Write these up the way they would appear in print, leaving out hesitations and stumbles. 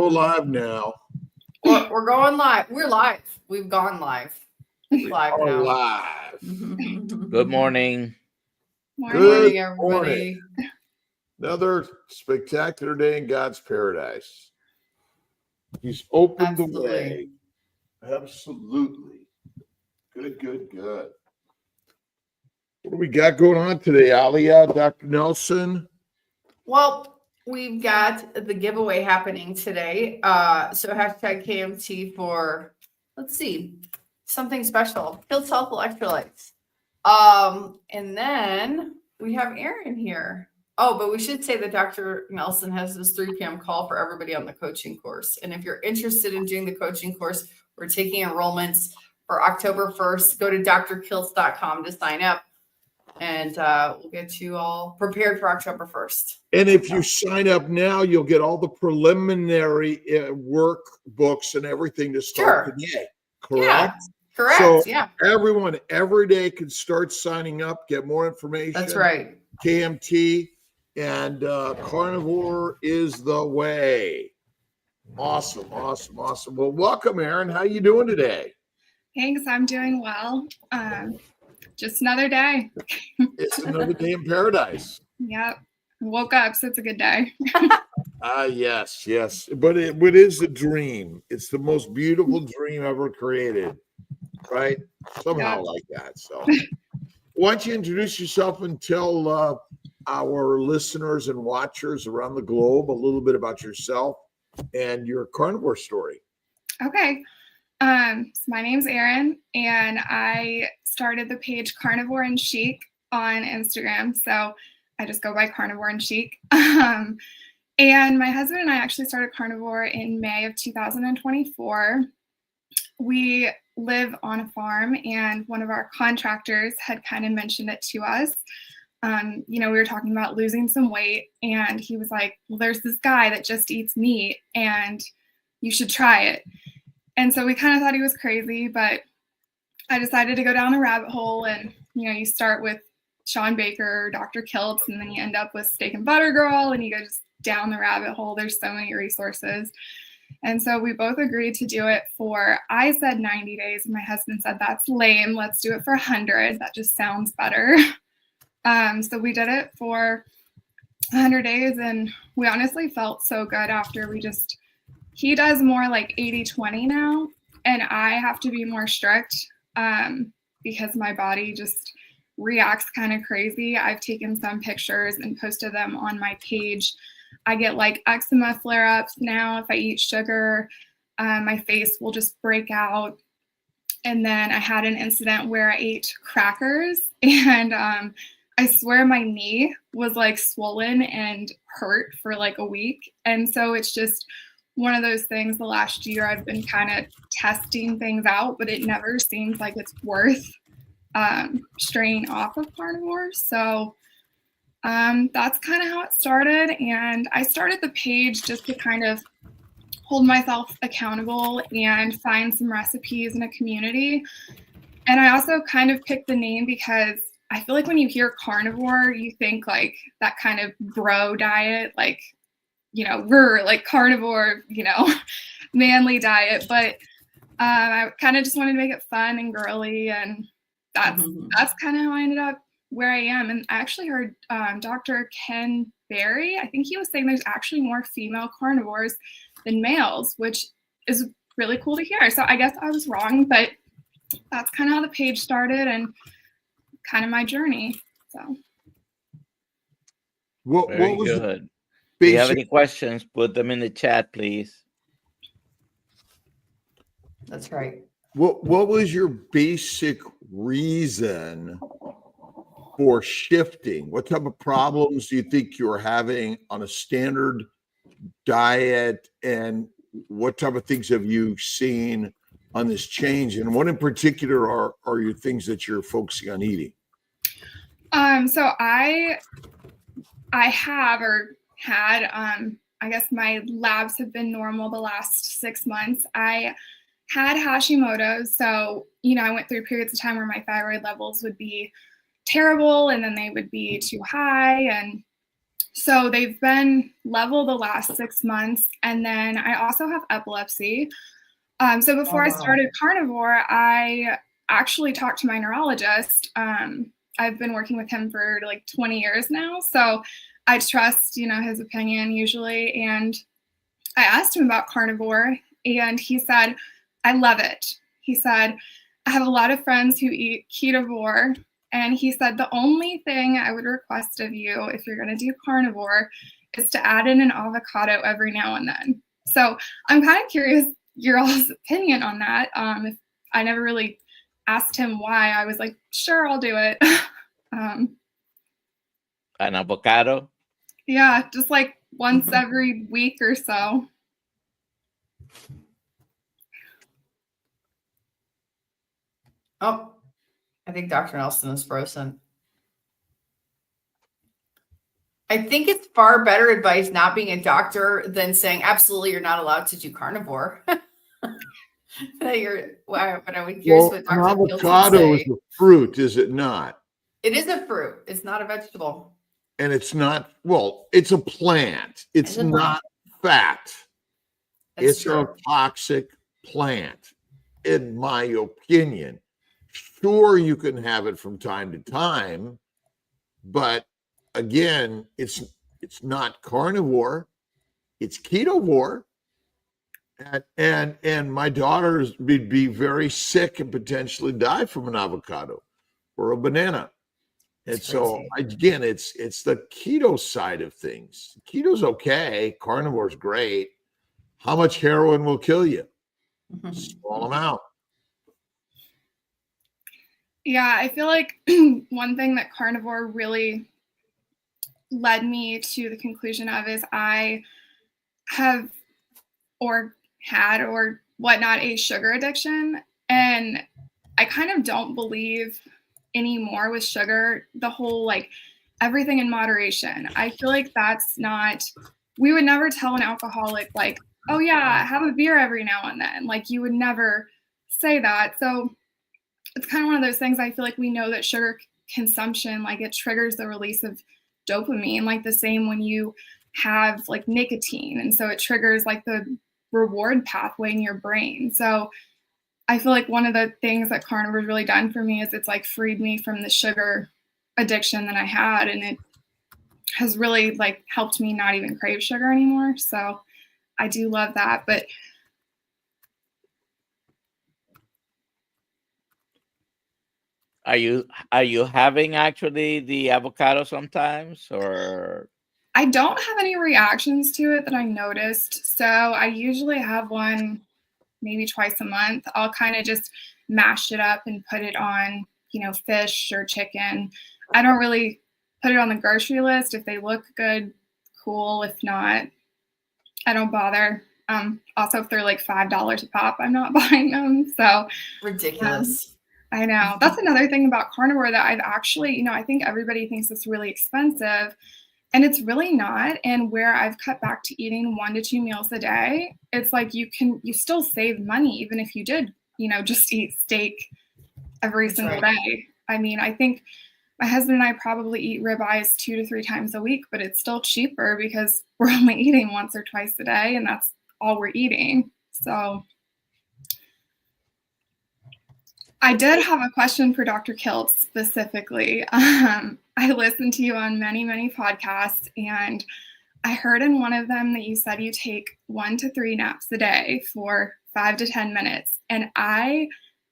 go live now. We're going live. We're live. We've gone live. We Live are now. live. Good morning. Good morning, everybody. Another spectacular day in God's paradise. He's opened the way. Absolutely. Good. What do we got going on today, Alia, Dr. Nelson? Well, we've got the giveaway happening today. So hashtag KMT for, let's see, something special. Kiltz Health Electrolytes. And then we have Aaron here. Oh, but we should say that Dr. Nelson has this 3 p.m. call for everybody on the coaching course. And if you're interested in doing the coaching course, we're taking enrollments for October 1st. Go to drkiltz.com to sign up. And we'll get you all prepared for October 1st. And if you sign up now, you'll get all the preliminary workbooks and everything to start today. Correct? Yeah, correct. So yeah. Everyone every day can start signing up, get more information. That's right. KMT and carnivore is the way. Awesome. Well, welcome, Aaron. How you doing today? Thanks. I'm doing well. Just another day. It's another day in paradise. Yep. Woke up, so it's a good day. Yes. But it is a dream. It's the most beautiful dream ever created, right? Somehow like that. So why don't you introduce yourself and tell our listeners and watchers around the globe a little bit about yourself and your carnivore story. Okay. So my name's Erin, and I started the page Carnivore and Chic on Instagram. So I just go by Carnivore and Chic. And my husband and I actually started Carnivore in May of 2024. We live on a farm, and one of our contractors had kind of mentioned it to us. We were talking about losing some weight, and he was like, well, there's this guy that just eats meat and you should try it. And so we kind of thought he was crazy, but I decided to go down a rabbit hole, and, you start with Sean Baker, Dr. Kiltz, and then you end up with Steak and Butter Girl, and you go just down the rabbit hole. There's so many resources. And so we both agreed to do it for, I said 90 days, and my husband said, that's lame. Let's do it for 100. That just sounds better. So we did it for 100 days, and we honestly felt so good after. He does more like 80-20 now, and I have to be more strict because my body just reacts kind of crazy. I've taken some pictures and posted them on my page. I get like eczema flare-ups now if I eat sugar. My face will just break out. And then I had an incident where I ate crackers, and I swear my knee was like swollen and hurt for like a week. And so it's just one of those things. The last year I've been kind of testing things out, but it never seems like it's worth straying off of carnivore. So that's kind of how it started. And I started the page just to kind of hold myself accountable and find some recipes in a community. And I also kind of picked the name because I feel like when you hear carnivore, you think like that kind of bro diet, like, like carnivore, manly diet. But I kind of just wanted to make it fun and girly. And that's kind of how I ended up where I am. And I actually heard Dr. Ken Berry, I think he was saying there's actually more female carnivores than males, which is really cool to hear. So I guess I was wrong, but that's kind of how the page started and kind of my journey. So. Very good. If you have any questions, put them in the chat, please. That's right. What was your basic reason for shifting? What type of problems do you think you were having on a standard diet, and what type of things have you seen on this change? And what in particular are your things that you're focusing on eating? So I have or had, I guess my labs have been normal the last 6 months. I had Hashimoto's. So, I went through periods of time where my thyroid levels would be terrible, and then they would be too high. And So they've been level the last 6 months. And then I also have epilepsy. So before I started carnivore, I actually talked to my neurologist. I've been working with him for like 20 years now. So I trust, his opinion usually. And I asked him about carnivore, and he said, I love it. He said, I have a lot of friends who eat ketovore. And he said, the only thing I would request of you if you're going to do carnivore is to add in an avocado every now and then. So I'm kind of curious your all's opinion on that. If I never really asked him why, I was like, sure, I'll do it. An avocado? Yeah, just like once every week or so. Oh, I think Dr. Nelson is frozen. I think it's far better advice not being a doctor than saying absolutely you're not allowed to do carnivore. But I would curious what an Dr. Kiltz would avocado is say. a fruit, is it not? It is a fruit. It's not a vegetable. And it's not, well, it's a plant. It's not fat. It's true. a toxic plant, in my opinion. Sure, you can have it from time to time, but again, it's not carnivore, it's ketovore. And my daughters would be very sick and potentially die from an avocado or a banana. And so again, it's the keto side of things. Keto's okay, carnivore's great. How much heroin will kill you? Small amount. Yeah, I feel like one thing that carnivore really led me to the conclusion of is I have or had or whatnot a sugar addiction. And I kind of don't believe anymore with sugar, the whole like everything in moderation. I feel like that's not, we would never tell an alcoholic like, oh yeah, have a beer every now and then. Like you would never say that. So it's kind of one of those things. I feel like we know that sugar consumption, like it triggers the release of dopamine, like the same when you have like nicotine. And so it triggers like the reward pathway in your brain. So I feel like one of the things that carnivore's really done for me is it's like freed me from the sugar addiction that I had. And it has really like helped me not even crave sugar anymore. So I do love that. But Are you having actually the avocado sometimes, or? I don't have any reactions to it that I noticed. So I usually have one maybe twice a month. I'll kind of just mash it up and put it on, fish or chicken. I don't really put it on the grocery list. If they look good, cool. If not, I don't bother. Also, if they're like $5 a pop, I'm not buying them. So ridiculous. I know. That's another thing about carnivore that I've actually, I think everybody thinks it's really expensive. And it's really not. And where I've cut back to eating 1 to 2 meals a day, it's like you still save money, even if you did, just eat steak every single day. I mean, I think my husband and I probably eat ribeyes 2 to 3 times a week, but it's still cheaper because we're only eating once or twice a day, and that's all we're eating. So I did have a question for Dr. Kiltz specifically. I listened to you on many, many podcasts, and I heard in one of them that you said you take 1 to 3 naps a day for 5 to 10 minutes. And I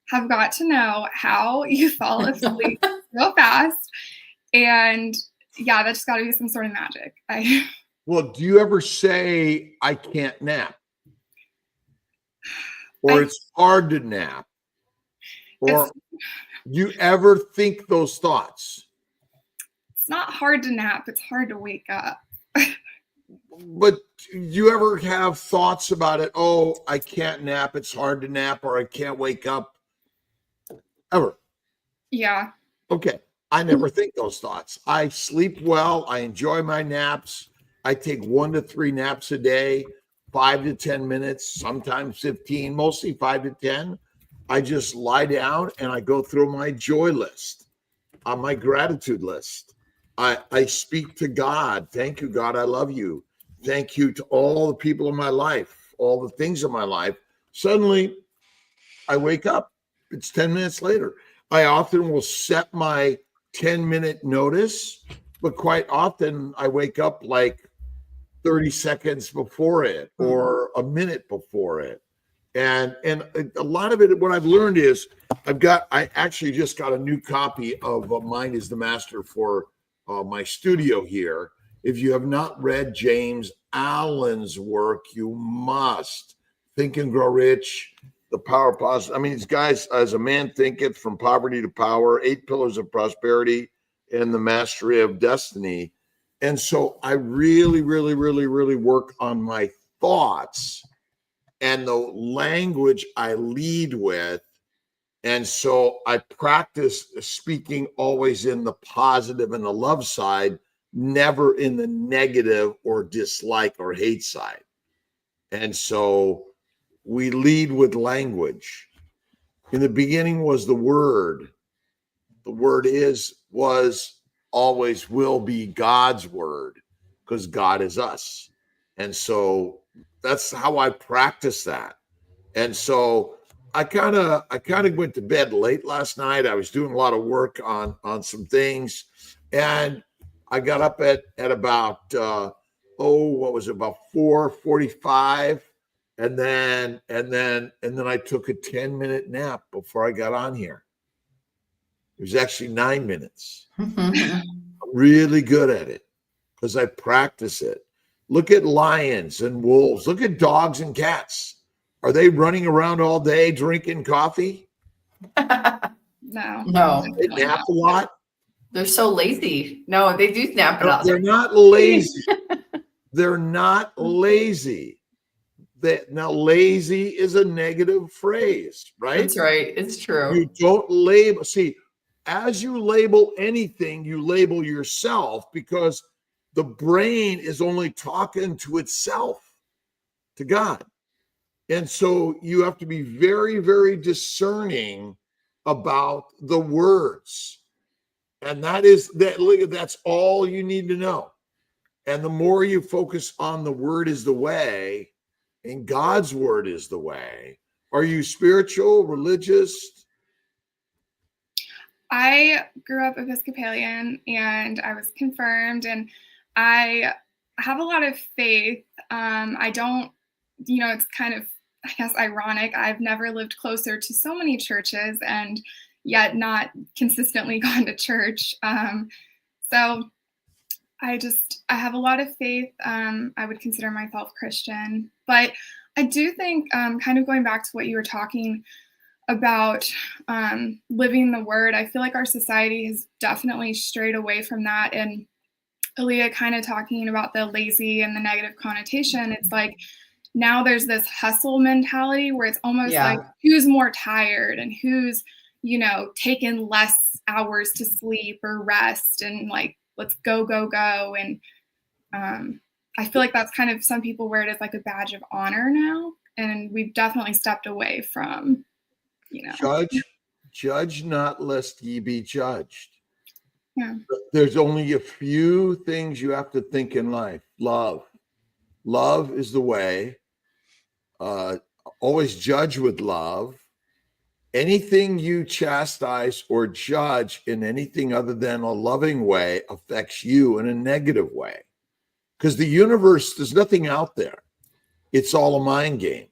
have got to know how you fall asleep so fast. And yeah, that's just got to be some sort of magic. Well, do you ever say, I can't nap? Or it's hard to nap? Or you ever think those thoughts? It's not hard to nap. It's hard to wake up. But do you ever have thoughts about it? Oh, I can't nap. It's hard to nap, or I can't wake up. Ever? Yeah. Okay. I never think those thoughts. I sleep well. I enjoy my naps. I take 1 to 3 naps a day, 5 to 10 minutes, sometimes 15, mostly 5 to 10. I just lie down and I go through my joy list, my gratitude list. I speak to God. Thank you, God. I love you. Thank you to all the people in my life, all the things in my life. Suddenly, I wake up. It's 10 minutes later. I often will set my 10-minute notice, but quite often I wake up like 30 seconds before it or a minute before it. And a lot of it, what I've learned is I actually just got a new copy of Mind is the Master for my studio here. If you have not read James Allen's work, you must. Think and Grow Rich, The Power of Positive. I mean, these guys, As a Man Thinketh, From Poverty to Power, 8 Pillars of Prosperity, and The Mastery of Destiny. And so I really, really, really, really work on my thoughts and the language I lead with. And so I practice speaking always in the positive and the love side, never in the negative or dislike or hate side. And so we lead with language. In the beginning was the Word. The Word was, always will be God's Word, because God is us. And so that's how I practice that. And so I kind of went to bed late last night. I was doing a lot of work on some things, and I got up at about what was it, about 4:45, and then I took a 10-minute nap before I got on here. It was actually 9 minutes. I'm really good at it because I practice it. Look at lions and wolves. Look at dogs and cats. Are they running around all day drinking coffee? No. They nap a lot. They're so lazy. No, they do nap it out. They're not lazy. They're not lazy. Now, lazy is a negative phrase, right? That's right. It's true. You don't label. See, as you label anything, you label yourself, because the brain is only talking to itself, to God. And so you have to be very, very discerning about the words. And that's all you need to know. And the more you focus on the word is the way, and God's word is the way. Are you spiritual, religious? I grew up Episcopalian and I was confirmed, and I have a lot of faith. I don't, it's kind of, I guess, ironic. I've never lived closer to so many churches and yet not consistently gone to church. So I have a lot of faith. I would consider myself Christian, but I do think, kind of going back to what you were talking about, living the word, I feel like our society has definitely strayed away from that. And Aaliyah kind of talking about the lazy and the negative connotation. It's like now there's this hustle mentality where it's almost like who's more tired and who's, taken less hours to sleep or rest, and like, let's go. And I feel like that's kind of, some people wear it as like a badge of honor now. And we've definitely stepped away from, Judge not lest ye be judged. Yeah. There's only a few things you have to think in life. Love is the way. Always judge with love. Anything you chastise or judge in anything other than a loving way affects you in a negative way. Because the universe, there's nothing out there. It's all a mind game.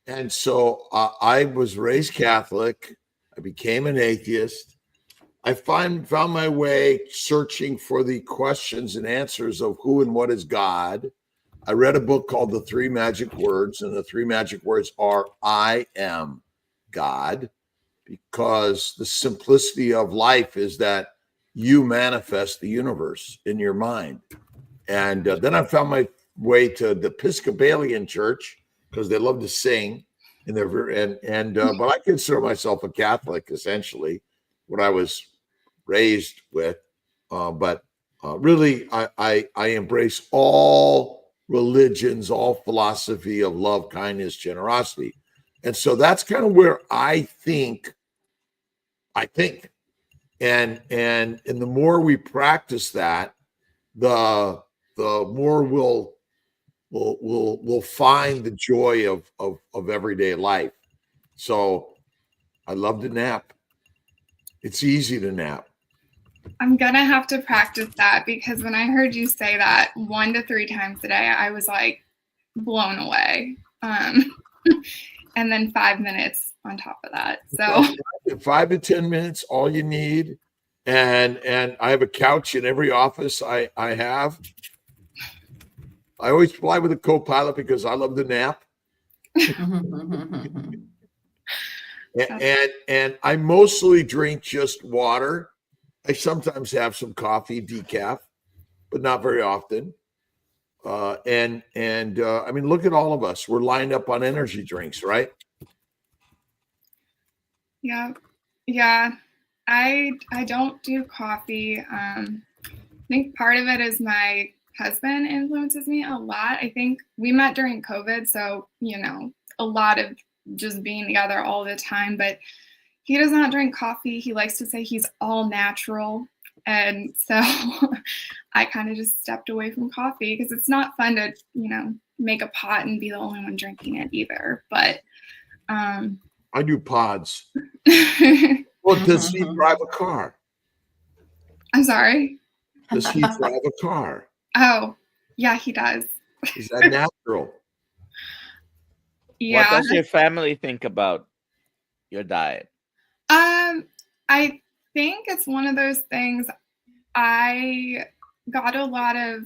And so I was raised Catholic. I became an atheist. I found my way searching for the questions and answers of who and what is God. I read a book called The 3 Magic Words, and the 3 magic words are I am God, because the simplicity of life is that you manifest the universe in your mind. And then I found my way to the Episcopalian church, because they love to sing, and but I consider myself a Catholic, essentially, what I was raised with. But really, I embrace all religions, all philosophy of love, kindness, generosity. And so that's kind of where I think. and the more we practice that, the more we'll find the joy of everyday life. So I love to nap. It's easy to nap. I'm gonna have to practice that, because when I heard you say that 1 to 3 times a day, I was like blown away. And then 5 minutes on top of that. So 5 to 10 minutes, all you need. And I have a couch in every office I have. I always fly with a co-pilot because I love to nap. And I mostly drink just water. I sometimes have some coffee, decaf, but not very often. I mean, look at all of us. We're lined up on energy drinks, right? yeah. I don't do coffee. I think part of it is my husband influences me a lot. I think we met during COVID, so a lot of just being together all the time, but he does not drink coffee. He likes to say he's all natural. And so I kind of just stepped away from coffee, because it's not fun to, make a pot and be the only one drinking it either. But I do pods. Well, does he drive a car? I'm sorry? Does he drive a car? Oh, yeah, he does. Is that natural? Yeah. What does your family think about your diet? I think it's one of those things. I got a lot of,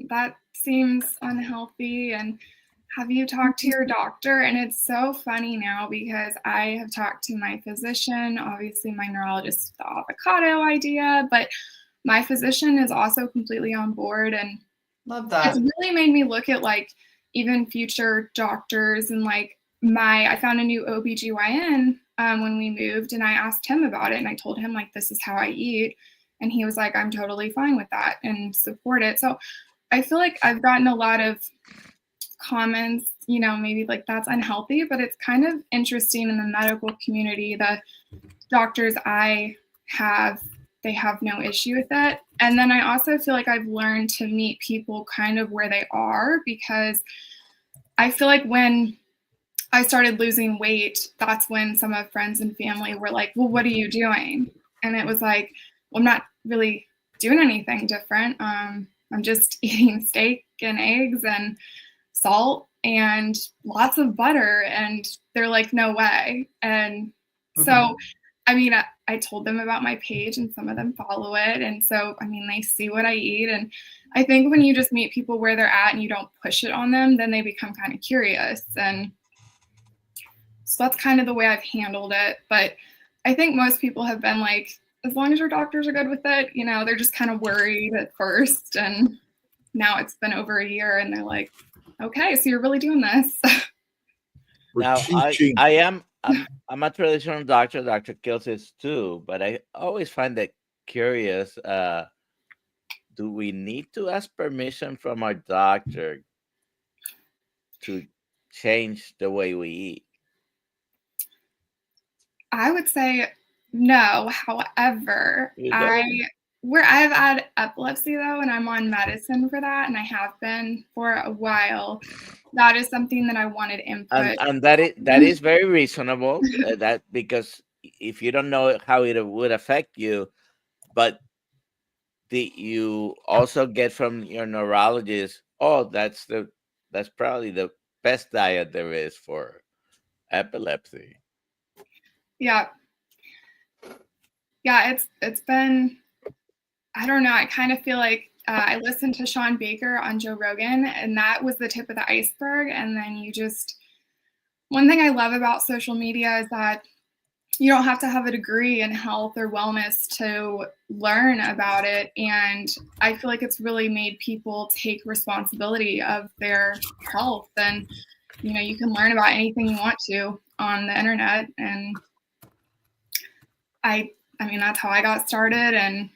that seems unhealthy, and have you talked to your doctor? And it's so funny now, because I have talked to my physician, obviously my neurologist, the avocado idea, but my physician is also completely on board. And love that. It's really made me look at even future doctors, and I found a new OBGYN when we moved, and I asked him about it, and I told him this is how I eat, and he was like, I'm totally fine with that and support it. So I feel like I've gotten a lot of comments, maybe that's unhealthy, but it's kind of interesting in the medical community. The doctors I have, they have no issue with it. And then I also feel like I've learned to meet people kind of where they are, because I feel like when I started losing weight, that's when some of friends and family were like, well, what are you doing? And it was like, well, I'm not really doing anything different. I'm just eating steak and eggs and salt and lots of butter. And they're like, no way. And so, I mean, I told them about my page, and some of them follow it. And so, I mean, they see what I eat. And I think when you just meet people where they're at and you don't push it on them, then they become kind of curious. And so that's kind of the way I've handled it. But I think most people have been like, as long as your doctors are good with it, they're just kind of worried at first. And now it's been over a year, and they're like, okay, so you're really doing this. Now, I'm a traditional doctor. Dr. Kiltz is too, but I always find that curious. Do we need to ask permission from our doctor to change the way we eat? I would say no. However, I've had epilepsy though, and I'm on medicine for that, and I have been for a while. That is something that I wanted input. And that is very reasonable. That because if you don't know how it would affect you, but you also get from your neurologist, oh, that's probably the best diet there is for epilepsy. Yeah, it's been, I don't know. I kind of feel like I listened to Sean Baker on Joe Rogan, and that was the tip of the iceberg. And then one thing I love about social media is that you don't have to have a degree in health or wellness to learn about it. And I feel like it's really made people take responsibility of their health. And, you can learn about anything you want to on the internet. And I mean, that's how I got started. And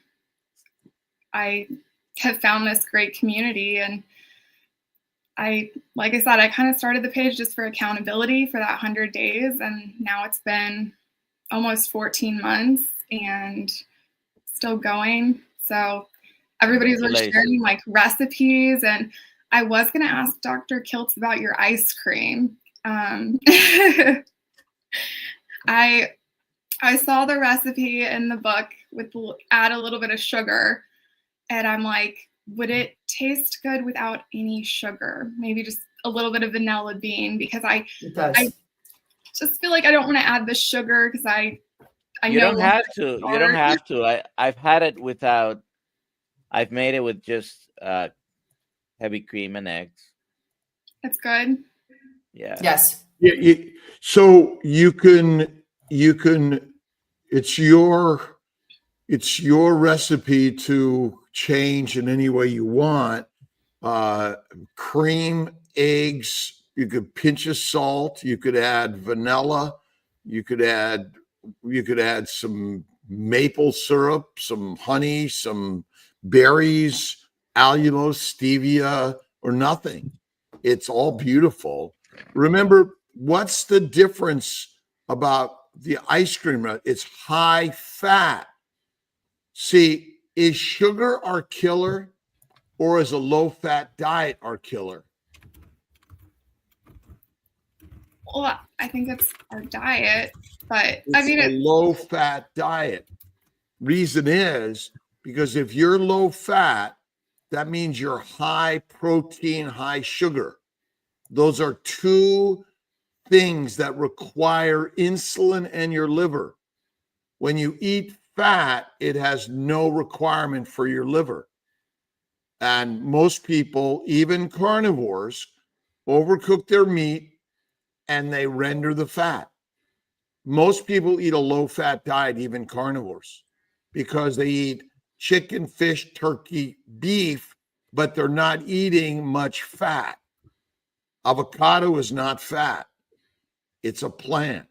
I have found this great community. And like I said, I kind of started the page just for accountability for that 100 days. And now it's been almost 14 months. and still going. So everybody's like Congratulations. sharing like recipes, and I was gonna ask Dr. Kiltz about your ice cream. I saw the recipe in the book with add a little bit of sugar, and I'm like, would it taste good without any sugar? Maybe just a little bit of vanilla bean, because I just feel like I don't want to add the sugar because I You know don't have to. You don't have to. I've had it without. I've made it with just heavy cream and eggs. it's good. Yeah. Yes. Yeah, so you can it's your recipe to change in any way you want. Cream, eggs, you could pinch of salt, you could add vanilla, you could add some maple syrup, some honey, some berries, allulose, stevia, or nothing. It's all beautiful. Remember, what's the difference about the ice cream? It's high fat. See, is sugar our killer, or is a low fat diet our killer? Well, I think it's our diet, but It's I mean, a low fat diet. Reason is because if you're low fat, that means you're high protein, high sugar. Those are two things that require insulin and your liver. When you eat fat, it has no requirement for your liver. And most people, even carnivores, overcook their meat and they render the fat. Most people eat a low-fat diet, even carnivores, because they eat chicken, fish, turkey, beef, but they're not eating much fat. Avocado is not fat. It's a plant.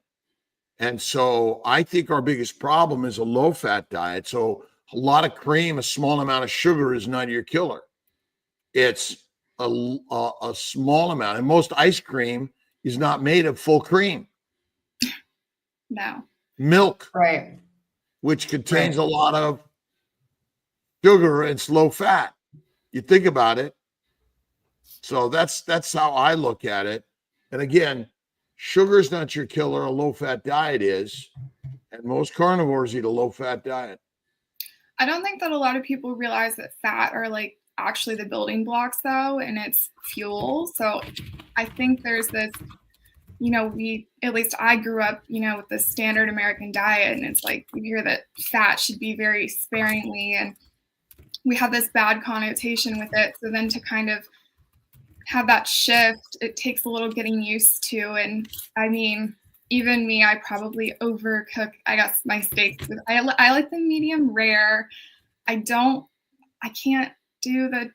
And so I think our biggest problem is a low-fat diet. So a lot of cream, a small amount of sugar is not your killer. It's a small amount. And most ice cream is not made of full cream. no. Milk, Right. which contains a lot of sugar and it's low fat. You think about it. So that's how I look at it. And again, sugar is not your killer. A low-fat diet is. And most carnivores eat a low-fat diet. I don't think that a lot of people realize that fat are like actually the building blocks though, and it's fuel. So I think there's this, at least I grew up, with the standard American diet, and it's like you hear that fat should be very sparingly, and we have this bad connotation with it. So then to kind of have that shift, it takes a little getting used to. And I mean, even me, I probably overcook, I guess, my steaks. I like the medium rare. I can't do the,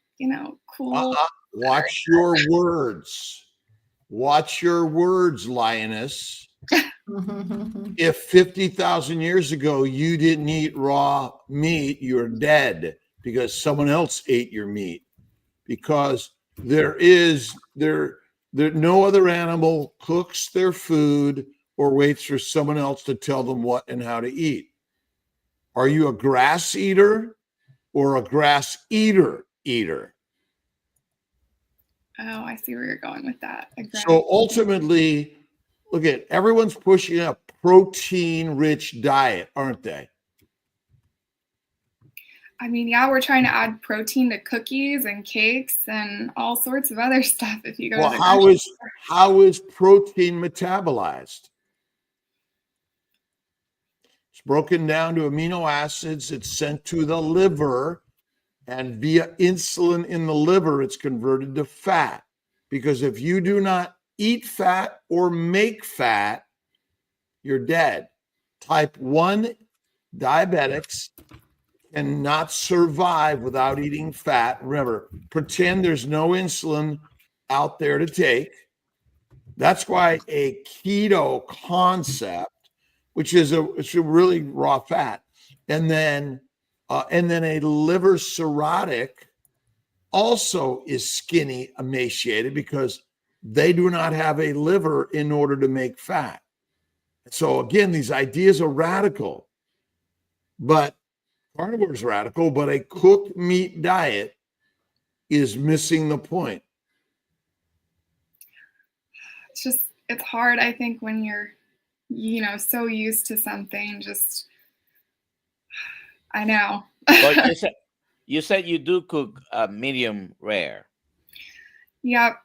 cool. Watch your words. Watch your words, lioness. If 50,000 years ago you didn't eat raw meat, you're dead because someone else ate your meat. Because no other animal cooks their food or waits for someone else to tell them what and how to eat. Are you a grass eater or a grass eater? Oh, I see where you're going with that. So ultimately, look at everyone's pushing a protein-rich diet, aren't they? I mean, yeah, we're trying to add protein to cookies and cakes and all sorts of other stuff. If you go to the grocery store. How is protein metabolized? It's broken down to amino acids. It's sent to the liver, and via insulin in the liver, it's converted to fat. Because if you do not eat fat or make fat, you're dead. Type 1 diabetics cannot survive without eating fat. Remember, pretend there's no insulin out there to take. That's why a keto concept, which is it's a really raw fat, and then a liver cirrhotic also is skinny, emaciated, because they do not have a liver in order to make fat. So again, these ideas are radical. but carnivore is radical, but a cooked meat diet is missing the point. It's hard, I think, when you're, so used to something, I know. But you said you do cook medium rare. Yep.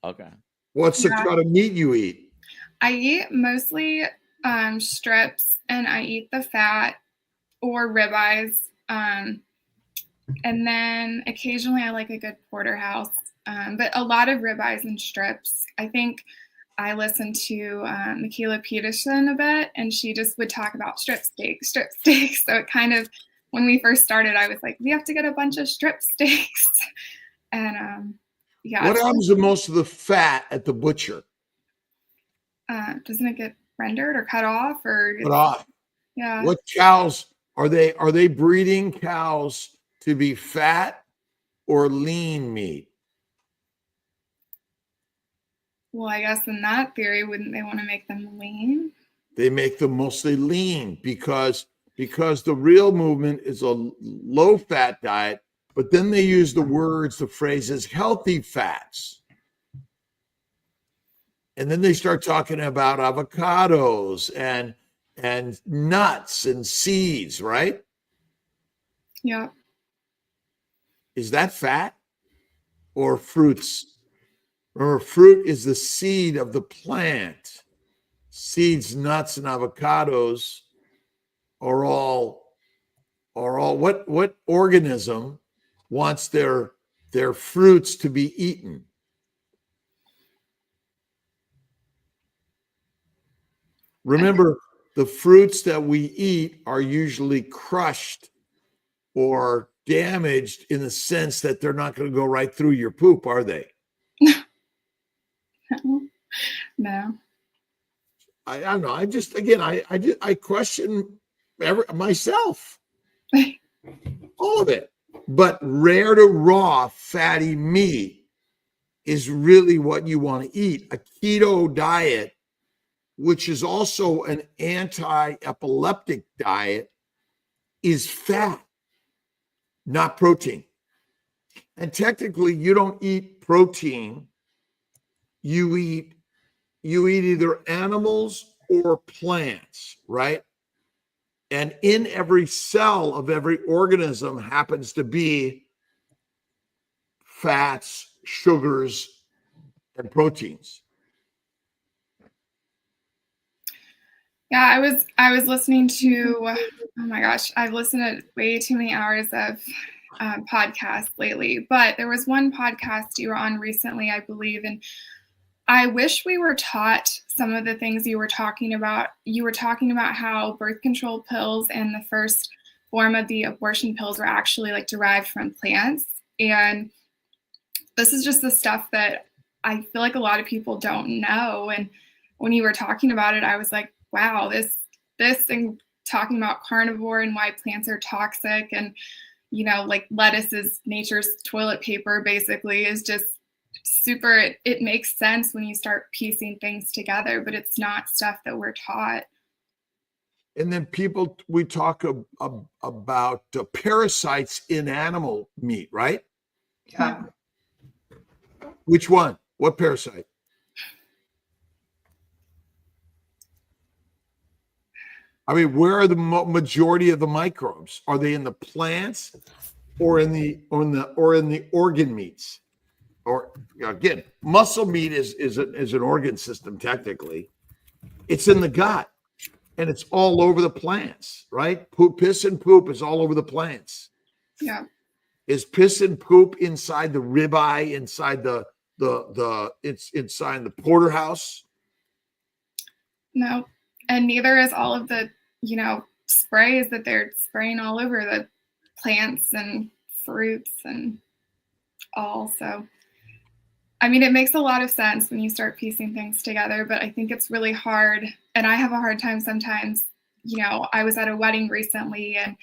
Okay. What's the cut of meat you eat? I eat mostly strips, and I eat the fat or ribeyes. And then occasionally I like a good porterhouse, but a lot of ribeyes and strips. I think I listened to Michaela Peterson a bit, and she just would talk about strip steaks. So it kind of, when we first started, I was like, we have to get a bunch of strip steaks. And yeah. What happens to most of the fat at the butcher? Doesn't it get rendered or cut off or? Cut off. Yeah. What cows are they breeding cows to be fat or lean meat? Well, I guess in that theory, wouldn't they want to make them lean? They make them mostly lean because the real movement is a low fat diet, but then they use the phrases healthy fats. And then they start talking about avocados and nuts and seeds, right? Yeah. Is that fat or fruits? Remember, fruit is the seed of the plant. Seeds, nuts, and avocados are all what organism wants their fruits to be eaten? Remember, the fruits that we eat are usually crushed or damaged in the sense that they're not going to go right through your poop, are they? No. I don't know. I question myself, all of it. But rare to raw fatty meat is really what you want to eat. A keto diet, which is also an anti-epileptic diet, is fat, not protein. And technically, you don't eat protein. You eat either animals or plants, right? And in every cell of every organism happens to be fats, sugars, and proteins. Yeah, I was listening to, oh my gosh, I've listened to way too many hours of podcasts lately, but there was one podcast you were on recently, I believe, and I wish we were taught some of the things you were talking about. You were talking about how birth control pills and the first form of the abortion pills were actually like derived from plants. And this is just the stuff that I feel like a lot of people don't know. And when you were talking about it, I was like, wow, this and talking about carnivore and why plants are toxic, and like lettuce is nature's toilet paper basically, is just super, it makes sense when you start piecing things together, but it's not stuff that we're taught. And then we talk about parasites in animal meat, right? Yeah. Which one? What parasite? I mean, where are the majority of the microbes? Are they in the plants or in the organ meats? Or again, muscle meat is an organ system technically. It's in the gut, and it's all over the plants, right? Piss and poop is all over the plants. Yeah. Is piss and poop inside the ribeye, inside it's inside the porterhouse? No, and neither is all of the sprays that they're spraying all over the plants and fruits and all. So I mean, it makes a lot of sense when you start piecing things together, but I think it's really hard. And I have a hard time sometimes. I was at a wedding recently and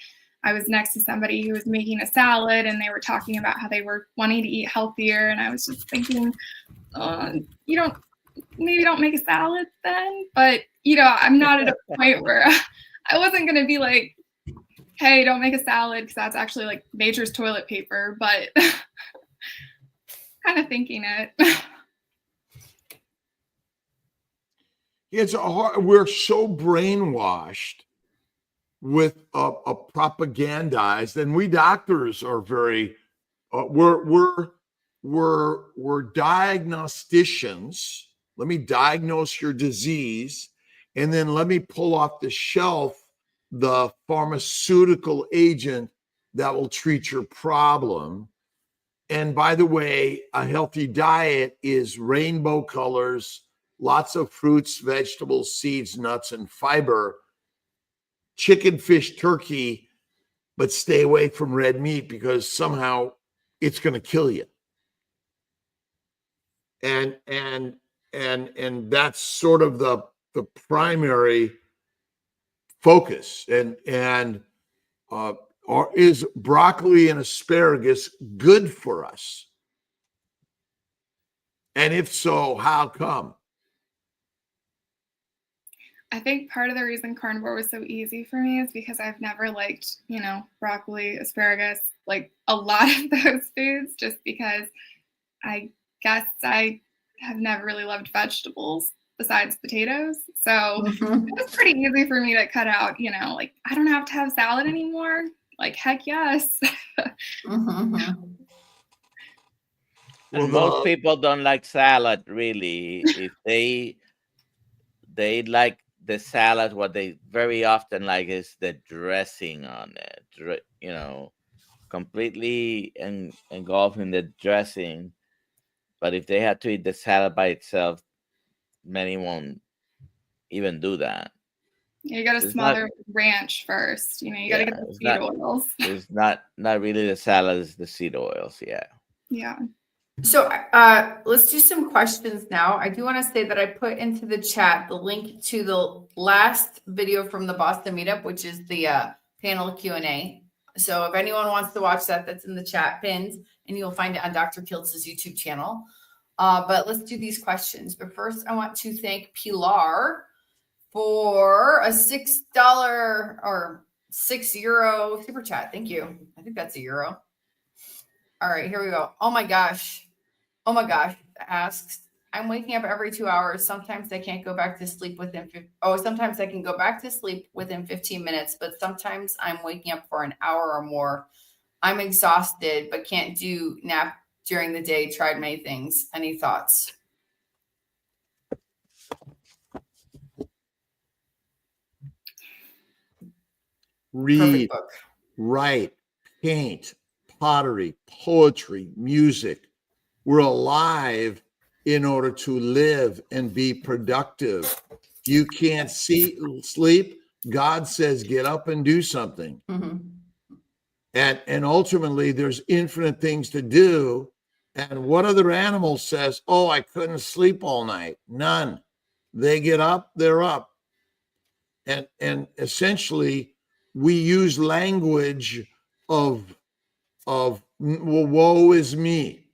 I was next to somebody who was making a salad, and they were talking about how they were wanting to eat healthier. And I was just thinking, maybe don't make a salad then. But, I'm not at a point where I wasn't going to be like, hey, don't make a salad because that's actually like nature's toilet paper, but kind of thinking it. It's we're so brainwashed with a propagandized, and we doctors are very we're diagnosticians. Let me diagnose your disease, and then let me pull off the shelf the pharmaceutical agent that will treat your problem. And by the way, a healthy diet is rainbow colors, lots of fruits, vegetables, seeds, nuts, and fiber, chicken, fish, turkey, but stay away from red meat because somehow it's going to kill you. And that's sort of the primary focus. And is broccoli and asparagus good for us? And if so, how come? I think part of the reason carnivore was so easy for me is because I've never liked, broccoli, asparagus, like a lot of those foods, just because I guess I have never really loved vegetables besides potatoes. So it was pretty easy for me to cut out, like I don't have to have salad anymore. Like, heck yes. And most people don't like salad, really. If they like the salad, what they very often like is the dressing on it, completely engulfing the dressing. But if they had to eat the salad by itself, many won't even do that. You got to smother ranch first. You got to get the seed oils. It's not really the salad, it's the seed oils. Yeah. Yeah. So let's do some questions now. I do want to say that I put into the chat the link to the last video from the Boston meetup, which is the panel Q&A. So if anyone wants to watch that, that's in the chat pinned, and you'll find it on Dr. Kiltz's YouTube channel. But let's do these questions. But first, I want to thank Pilar for a $6 or €6 super chat. Thank you. I think that's a euro. All right, here we go. Oh my gosh, asks, I'm waking up every 2 hours. Sometimes I can't go back to sleep within sometimes I can go back to sleep within 15 minutes, but sometimes I'm waking up for an hour or more. I'm exhausted, but can't do nap during the day. Tried many things. Any thoughts? Read, write, paint, pottery, poetry, music. We're alive in order to live and be productive. You can't sleep. God says, get up and do something. Mm-hmm. And ultimately, there's infinite things to do. And what other animal says, oh, I couldn't sleep all night? None. They get up, they're up. And essentially, we use language of well, woe is me.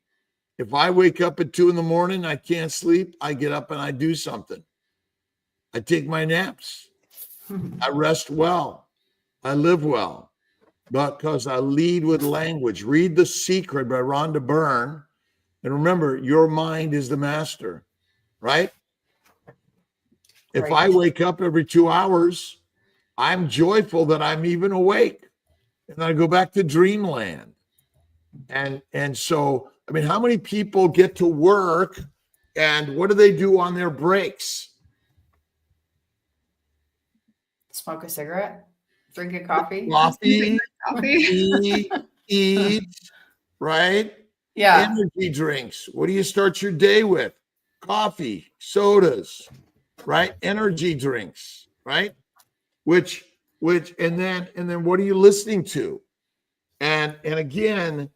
If I wake up at 2 a.m, I can't sleep, I get up and I do something. I take my naps. I rest well. I live well because I lead with language. Read The Secret by Rhonda Byrne. And remember, your mind is the master, right? If I wake up every 2 hours, I'm joyful that I'm even awake. And I go back to dreamland. And so, I mean, how many people get to work and what do they do on their breaks? Smoke a cigarette, drink a coffee, eat, right? Yeah. Energy drinks. What do you start your day with? Coffee, sodas, right? Energy drinks, right? Which, and then what are you listening to? And again,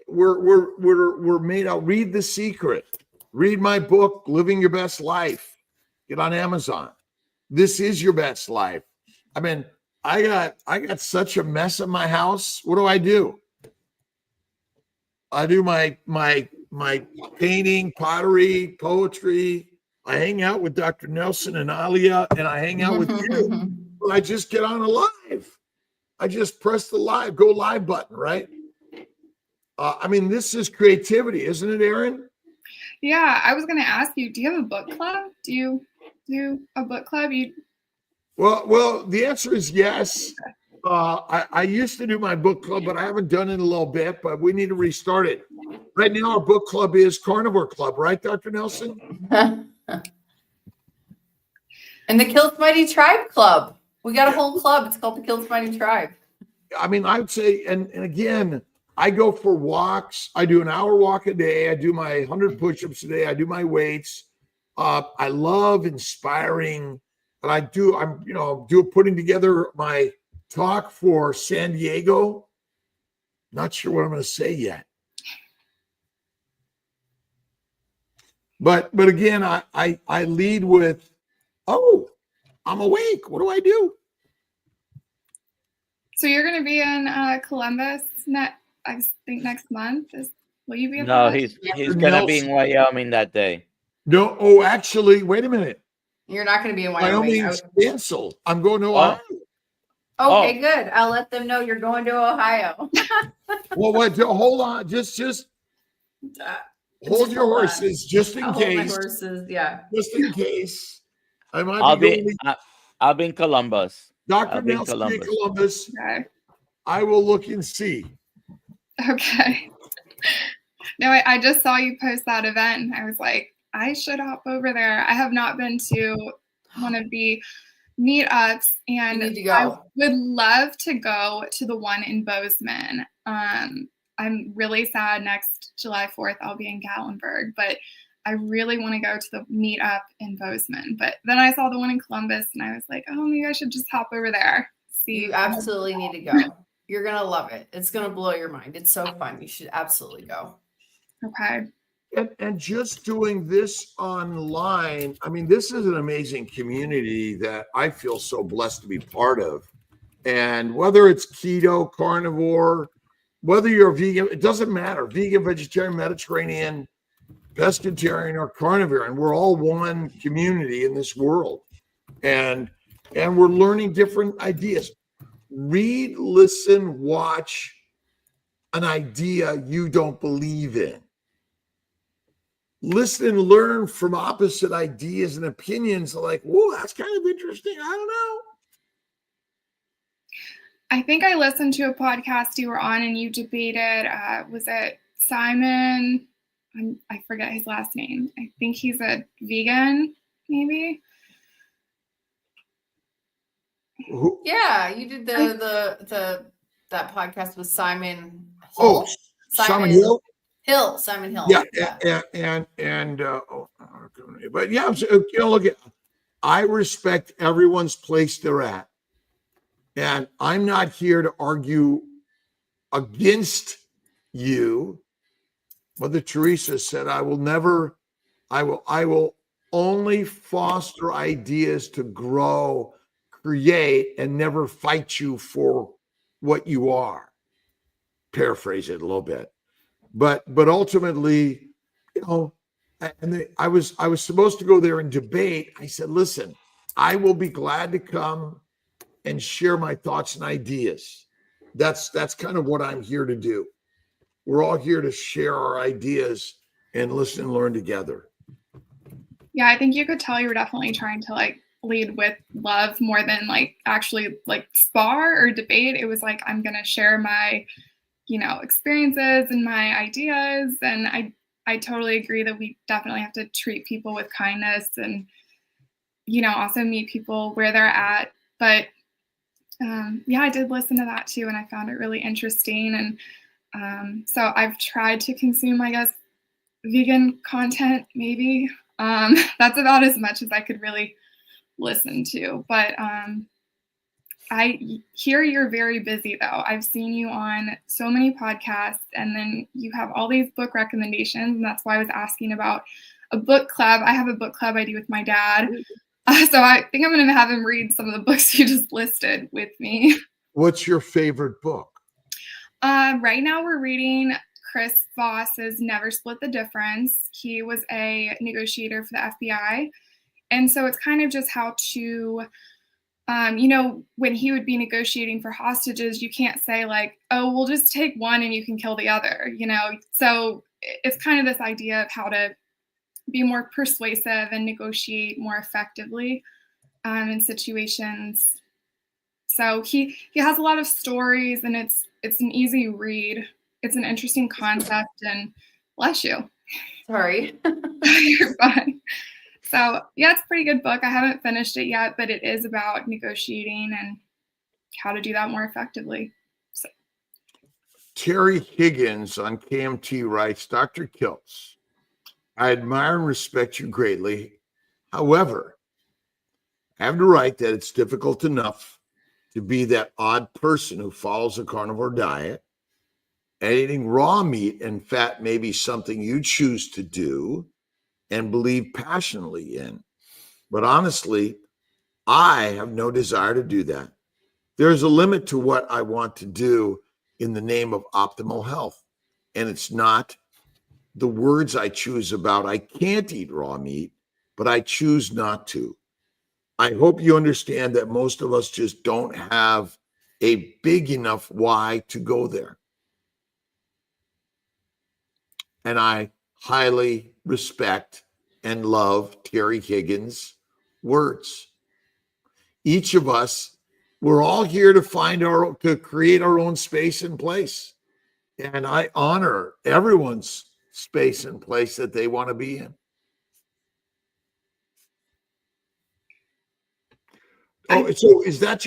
we're made out. Read The Secret. Read my book, Living Your Best Life. Get on Amazon. This is your best life. I mean, I got such a mess in my house. What do? I do my painting, pottery, poetry. I hang out with Dr. Nelson and Alia, and I hang out with you. I just get on alive. I just press the go live button, right? I mean, this is creativity, isn't it, Aaron? Yeah, I was going to ask you, do you have a book club? Do you do a book club? Well, the answer is yes. I used to do my book club, but I haven't done it in a little bit, but we need to restart it. Right now, our book club is Carnivore Club, right, Dr. Nelson? And the Kiltz Mighty Tribe Club. We got a whole club. It's called the Kiltz Mighty Tribe. I mean, I would say, and again, I go for walks. I do an hour walk a day. I do my 100 push-ups a day. I do my weights. I love inspiring, and I'm putting together my talk for San Diego. Not sure what I'm going to say yet. But again, I lead with, oh, I'm awake. What do I do? So you're going to be in Columbus I think next month. Will you be at No, that? he's gonna be in Wyoming that day. No, oh, actually, wait a minute. You're not going to be in Wyoming. Wyoming's canceled. I'm going to Ohio. Okay, good. I'll let them know you're going to Ohio. Well, wait, hold on. Just hold your horses, just in I'll hold my case. horses, yeah. Just in case. I might I'll be be going. I'll be in Columbus. Dr. I'll be in Nelson in Columbus. Columbus. Okay. I will look and see. Okay. No, I just saw you post that event and I was like, I should hop over there. I have not been to one of the meetups and You need to go. I would love to go to the one in Bozeman. I'm really sad next July 4th I'll be in Gatlinburg, but I really want to go to the meetup in Bozeman. But then I saw the one in Columbus and I was like, oh, maybe I should just hop over there. See. You absolutely need to go. You're going to love it. It's going to blow your mind. It's so fun. You should absolutely go. Okay. And just doing this online, I mean, this is an amazing community that I feel so blessed to be part of. And whether it's keto, carnivore, whether you're a vegan, it doesn't matter. Vegan, vegetarian, Mediterranean, pescatarian, or carnivore, and we're all one community in this world. And we're learning different ideas. Read, listen, watch an idea you don't believe in. Listen and learn from opposite ideas and opinions like, whoa, that's kind of interesting. I don't know. I think I listened to a podcast you were on and you debated, was it Simon? I forget his last name. I think he's a vegan, maybe. Yeah, you did that podcast with Simon. Oh, Simon Hill. Simon Hill. Yeah. But yeah, look at, I respect everyone's place they're at. And I'm not here to argue against you. Mother Teresa said, I will only foster ideas to grow, create, and never fight you for what you are. Paraphrase it a little bit. But ultimately, I was supposed to go there and debate. I said, listen, I will be glad to come and share my thoughts and ideas. That's kind of what I'm here to do. We're all here to share our ideas and listen and learn together. Yeah, I think you could tell you were definitely trying to lead with love more than actually spar or debate. It was like, I'm going to share my, experiences and my ideas. And I totally agree that we definitely have to treat people with kindness and, also meet people where they're at. But I did listen to that too. And I found it really interesting. And so I've tried to consume, I guess, vegan content, maybe. That's about as much as I could really listen to. But I hear you're very busy, though. I've seen you on so many podcasts, and then you have all these book recommendations, and that's why I was asking about a book club. I have a book club I do with my dad. So I think I'm going to have him read some of the books you just listed with me. What's your favorite book? Right now we're reading Chris Voss's Never Split the Difference. He was a negotiator for the FBI. And so it's kind of just how to When he would be negotiating for hostages, you can't say like, oh, we'll just take one and you can kill the other, So it's kind of this idea of how to be more persuasive and negotiate more effectively in situations. So he has a lot of stories, and it's an easy read. It's an interesting concept, and bless you. Sorry. You're fine. So yeah, it's a pretty good book. I haven't finished it yet, but it is about negotiating and how to do that more effectively. So. Terry Higgins on KMT writes, Dr. Kiltz, I admire and respect you greatly. However, I have to write that it's difficult enough to be that odd person who follows a carnivore diet. And eating raw meat and fat may be something you choose to do and believe passionately in. But honestly, I have no desire to do that. There's a limit to what I want to do in the name of optimal health. And it's not the words I choose about I can't eat raw meat, but I choose not to. I hope you understand that most of us just don't have a big enough why to go there. And I highly respect and love Terry Higgins' words. Each of us, we're all here to create our own space and place. And I honor everyone's space and place that they want to be in. So is that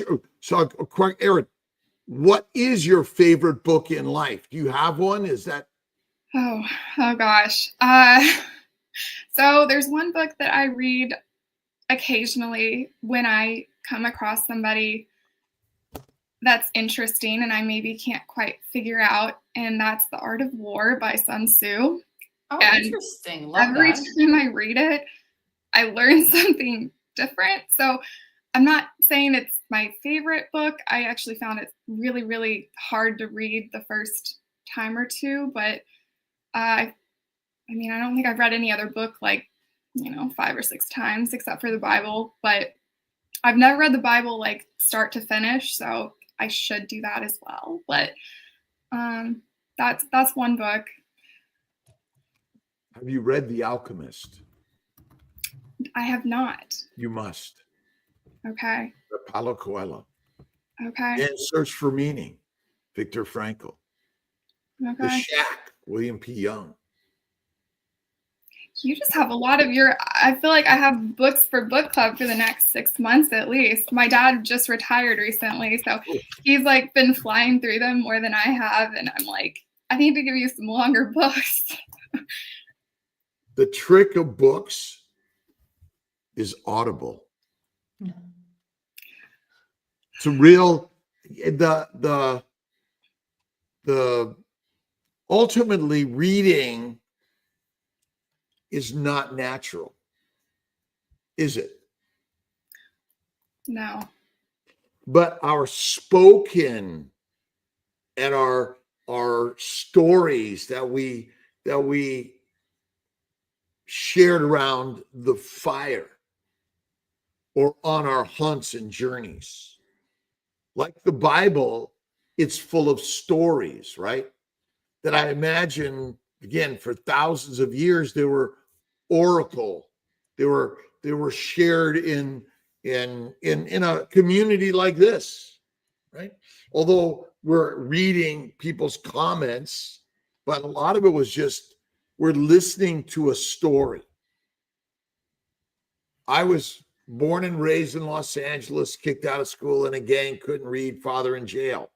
Erin, what is your favorite book in life? Do you have one? Is that? Oh gosh. So there's one book that I read occasionally when I come across somebody that's interesting and I maybe can't quite figure out, and that's The Art of War by Sun Tzu. Oh, And interesting. Love every that. time I read it, I learn something different. So I'm not saying it's my favorite book. I actually found it really, really hard to read the first time or two, but I don't think I've read any other book like, 5 or 6 times except for the Bible, but I've never read the Bible like start to finish, so I should do that as well. But that's one book. Have you read The Alchemist? I have not. You must. Okay. Paulo Coelho. Okay. And Search for Meaning, Viktor Frankl. The Okay. Shack, William P. Young. You just have a lot of I feel like I have books for book club for the next 6 months at least. My dad just retired recently, so he's like been flying through them more than I have. And I'm like, I need to give you some longer books. The trick of books is Audible. It's a real, the ultimately reading is not natural, is it? No. But our spoken and our stories that we shared around the fire or on our hunts and journeys, like the Bible, it's full of stories, right? That I imagine, again, for thousands of years, they were oracle. They were shared in a community like this, right? Although we're reading people's comments, but a lot of it was just we're listening to a story. I was born and raised in Los Angeles, kicked out of school in a gang, couldn't read, father in jail.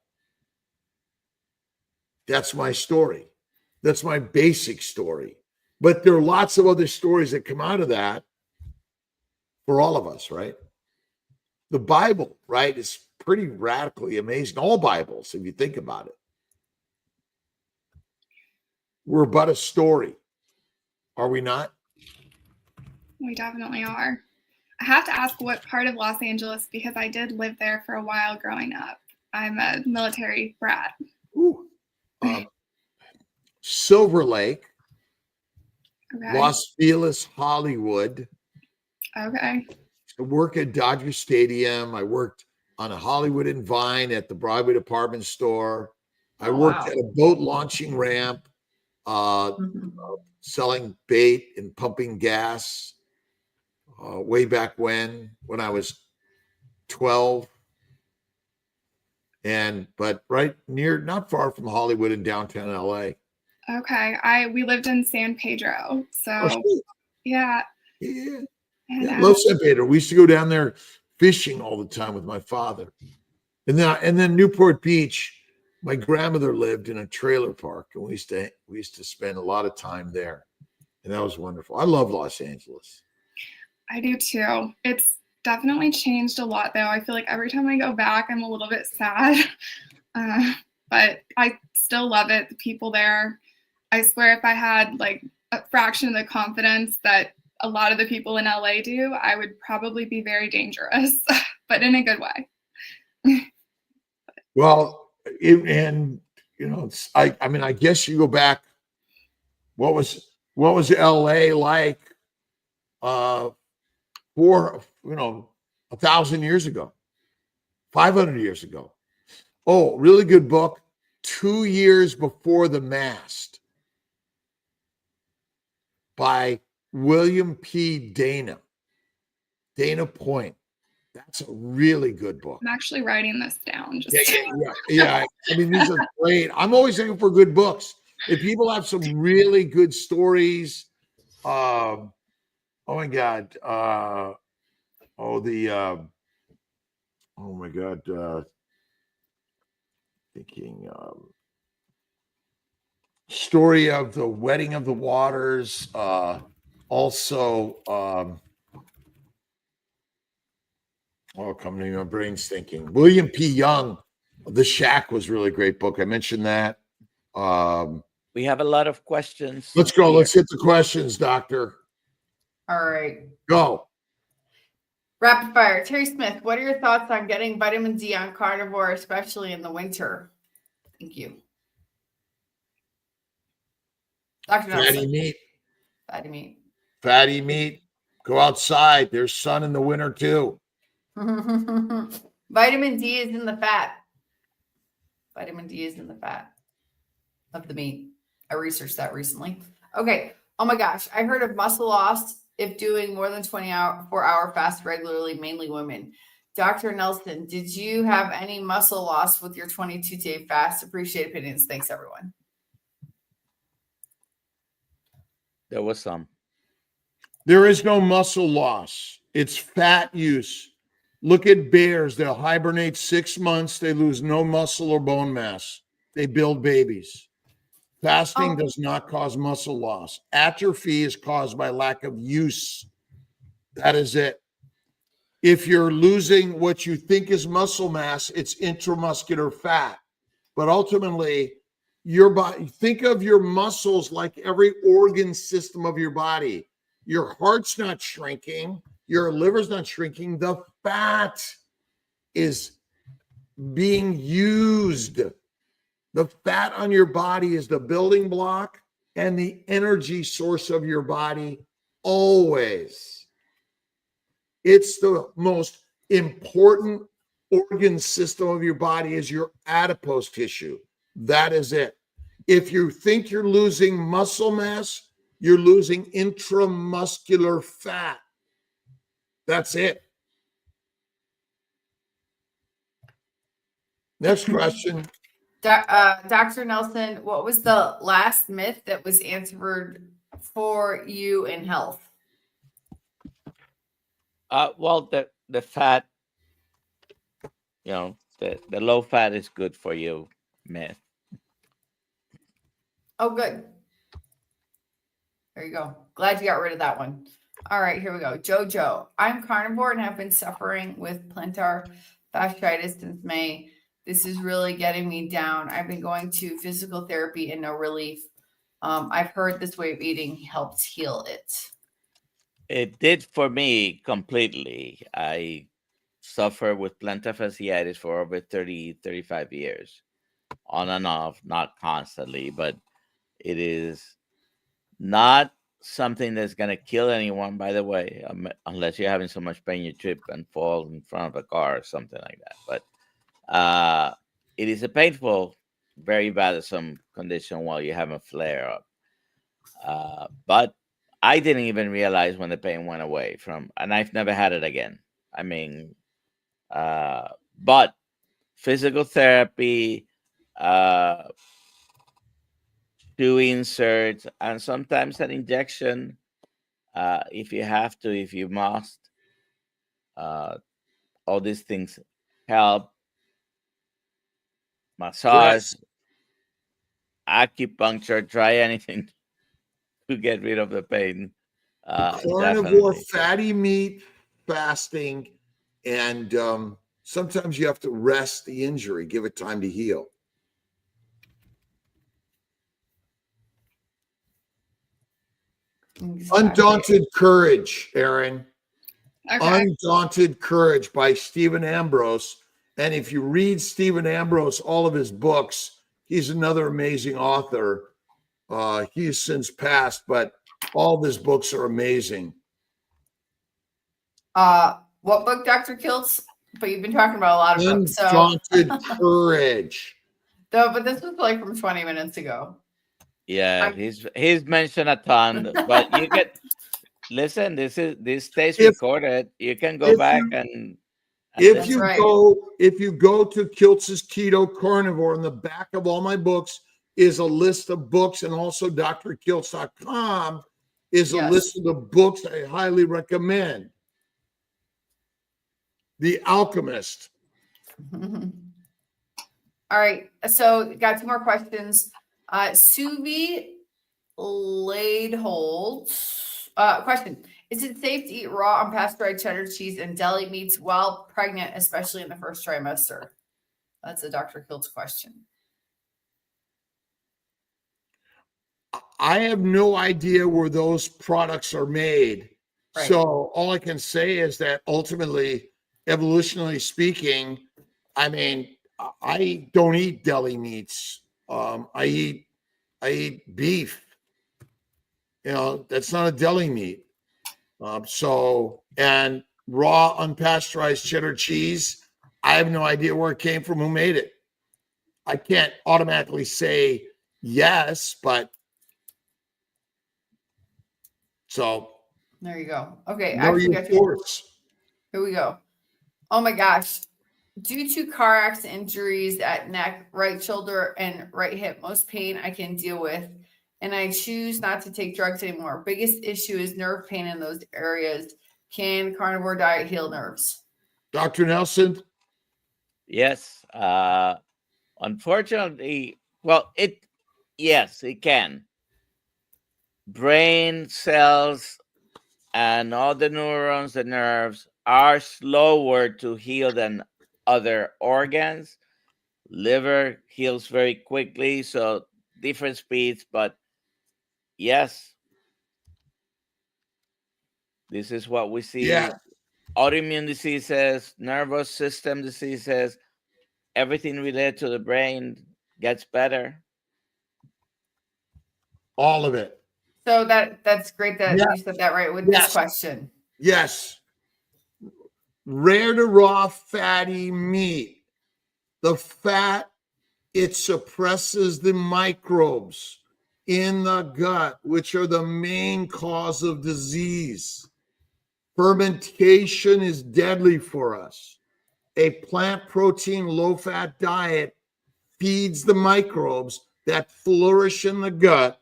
That's my story. That's my basic story. But there are lots of other stories that come out of that for all of us, right? The Bible, right, is pretty radically amazing. All Bibles, if you think about it. We're but a story. Are we not? We definitely are. I have to ask what part of Los Angeles, because I did live there for a while growing up. I'm a military brat. Ooh. Silver Lake, Okay. Los Feliz, Hollywood. Okay. I work at Dodger Stadium. I worked on a Hollywood and Vine at the Broadway department store. I worked wow. at a boat launching ramp, Mhm. selling bait and pumping gas way back when I was 12. But right near, not far from Hollywood in downtown LA. Okay. We lived in San Pedro. So Oh, sure. yeah. Yeah. And Yeah, love San Pedro. We used to go down there fishing all the time with my father. And then Newport Beach, my grandmother lived in a trailer park, and we used to spend a lot of time there. And that was wonderful. I love Los Angeles. I do too. It's definitely changed a lot though. I feel like every time I go back, I'm a little bit sad. But I still love it. The people there, I swear if I had like a fraction of the confidence that a lot of the people in LA do, I would probably be very dangerous, but in a good way. Well, I mean, I guess you go back. What was LA like for 1,000 years ago, 500 years ago? Oh, really good book. 2 years Before the Mast by William P. Dana Point. That's a really good book. I'm actually writing this down. Yeah. I mean, these are great. I'm always looking for good books. If people have some really good stories, oh my God, oh my God, thinking story of the Wedding of the Waters. Also, coming to my brain's thinking. William P. Young, The Shack was a really great book. I mentioned that. We have a lot of questions. Let's go. here. Let's hit the questions, Doctor. All right. Go. Rapid fire. Terry Smith, what are your thoughts on getting vitamin D on carnivore, especially in the winter? Thank you. Dr. Fatty Nelson. meat. Fatty meat. Fatty meat. Go outside. There's sun in the winter too. Vitamin D is in the fat. Vitamin D is in the fat of the meat. I researched that recently. Okay. Oh my gosh. I heard of muscle loss if doing more than 4-hour fast regularly, mainly women. Dr. Nelson, did you have any muscle loss with your 22-day fast? Appreciate opinions. Thanks, everyone. There was some. There is no muscle loss. It's fat use. Look at bears. They'll hibernate 6 months. They lose no muscle or bone mass. They build babies. Fasting does not cause muscle loss. Atrophy is caused by lack of use. That is it. If you're losing what you think is muscle mass, it's intramuscular fat. But ultimately, your body, think of your muscles like every organ system of your body. Your heart's not shrinking. Your liver's not shrinking. The fat is being used. The fat on your body is the building block and the energy source of your body always. It's the most important organ system of your body is your adipose tissue. That is it. If you think you're losing muscle mass, you're losing intramuscular fat. That's it. Next question. Dr. Nelson, what was the last myth that was answered for you in health? Well, the fat, the low fat is good for you, myth. Oh, good. There you go. Glad you got rid of that one. All right, here we go. Jojo, I'm carnivore and have been suffering with plantar fasciitis since May. This is really getting me down. I've been going to physical therapy and no relief. I've heard this way of eating helps heal it. It did for me completely. I suffer with plantar fasciitis for over 35 years, on and off, not constantly, but it is not something that's going to kill anyone, by the way, unless you're having so much pain you trip and fall in front of a car or something like that. But it is a painful, very bothersome condition while you have a flare up. But I didn't even realize when the pain went away and I've never had it again. I mean, but physical therapy, two inserts, and sometimes an injection, if you have to, if you must. All these things help. Massage, acupuncture, try anything to get rid of the pain. Carnivore, Definitely. fatty meat, fasting, and sometimes you have to rest the injury, give it time to heal. Exactly. Undaunted Courage, Aaron. Okay. Undaunted Courage by Stephen Ambrose. And if you read Stephen Ambrose, all of his books, he's another amazing author. He has since passed, but all of his books are amazing. What book, Dr. Kiltz? But you've been talking about a lot of books. So Undaunted Courage. no, but this was like from 20 minutes ago. Yeah, he's mentioned a ton, but you get listen. This stays If- recorded. You can go back and If That's you right. go to Kiltz's Keto Carnivore, in the back of all my books is a list of books, and also drkiltz.com is a Yes. list of the books I highly recommend. The Alchemist. All right. So got two more questions. Suvi Laidhold. Question. Is it safe to eat raw unpasteurized cheddar cheese and deli meats while pregnant, especially in the first trimester? That's a Dr. Kiltz question. I have no idea where those products are made. Right. So all I can say is that ultimately, evolutionarily speaking, I mean, I don't eat deli meats. I eat beef. You know, that's not a deli meat. And raw unpasteurized cheddar cheese, I have no idea where it came from, who made it. I can't automatically say yes, but so There you go. Okay. know Actually, your got two. source. Here we go. Oh my gosh. Due to car accident injuries at neck, right shoulder, and right hip, most pain I can deal with. And I choose not to take drugs anymore. Biggest issue is nerve pain in those areas. Can carnivore diet heal nerves? Dr. Nelson? yes. Unfortunately, well, yes, it can. Brain cells and all the neurons, the nerves are slower to heal than other organs. Liver heals very quickly, so different speeds, but yes, this is what we see. Yeah. Autoimmune diseases, nervous system diseases, everything related to the brain gets better. All of it. So that's great that Yeah. you said that right with Yes. this question. Yes. Rare to raw fatty meat. The fat, it suppresses the microbes in the gut, which are the main cause of disease. Fermentation is deadly for us. A plant protein, low fat diet feeds the microbes that flourish in the gut.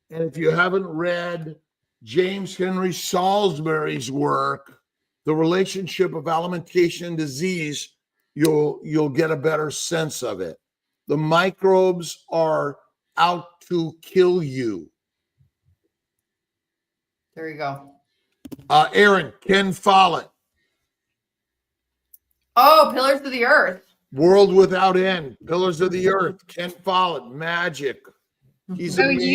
And if you haven't read James Henry Salisbury's work, The Relationship of Alimentation and Disease, you'll get a better sense of it. The microbes are out to kill you. There you go. Aaron, Ken Follett, Oh, Pillars of the Earth. World Without End, Pillars of the Earth, Ken Follett, magic. He's So amazing.